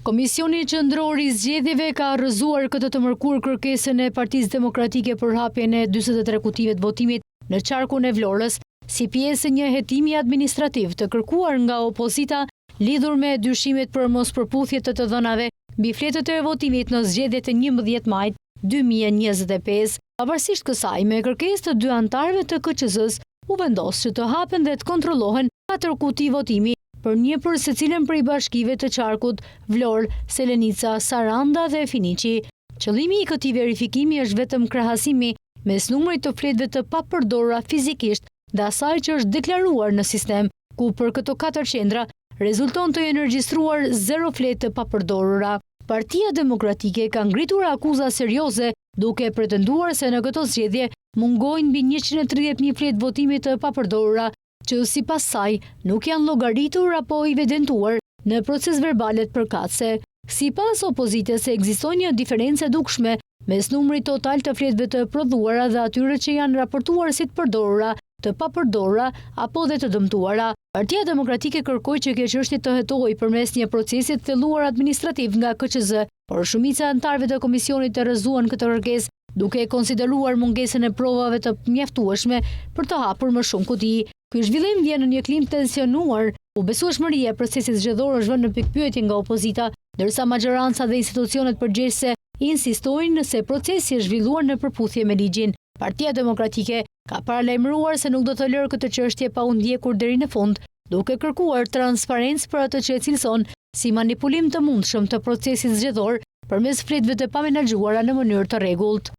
Komisioni Qendror i Zgjedhjeve ka rrëzuar këtë të mërkurë kërkesën e Partisë Demokratike për hapjen e 43 kutive të votimit në qarkun e Vlorës, si pjesë e një hetimi administrativ të kërkuar nga opozita lidhur me dyshimet për mospërputhje të dhënave mbi fletët e votimit në zgjedhjet e 11 majit 2025. Pavarësisht kësaj, me kërkesë të dy anëtarëve të KQZ-s, u vendos që të hapen dhe të kontrollohen 4 kuti votimi për një për secilën prej bashkive të qarkut Vlorë, Selenica, Saranda dhe Finiqi. Qëllimi i këtij verifikimi është vetëm krahasimi mes numrit të fletëve të papërdorura fizikisht dhe asaj që është deklaruar në sistem, ku për këto 4 qendra rezulton të jenë regjistruar 0 fletë të papërdorura. Partia Demokratike ka ngritur akuza serioze duke pretenduar se në këto zgjedhje mungojnë mbi 130.000 fletë votimi të papërdorura, që sipas saj nuk janë llogaritur apo evidentuar në proces verbalet përkatëse. Sipas opozitës ekziston një diferencë e dukshme mes numrit total të fletëve të prodhuara dhe atyre që janë raportuar si të përdorura, të papërdorura apo dhe të dëmtuara. Partia Demokratike kërkoi që kjo çështje të hetohej përmes një procesi të thelluar administrativ nga KQZ, por shumica e anëtarëve të komisionit të rrëzuan këtë kërkesë, duke konsideruar mungesën e provave të mjaftueshme për të hapur më shumë kuti. Ky zhvillim vjen në një klim tensionuar, ku besueshmëria e procesit zgjedhor është vënë në pikpyetje nga opozita, ndërsa maxhoranca dhe institucionet përgjegjëse insistojnë se procesi është zhvilluar në përputhje me ligjin. Partia Demokratike ka paralajmëruar se nuk do të lërë këtë çështje pa u ndjekur deri në fund, duke kërkuar transparencë për atë që e cilëson si manipulim të mundshëm të procesit zgjedhor përmes fletëve të pamenaxhuara në mënyrë të rregullt.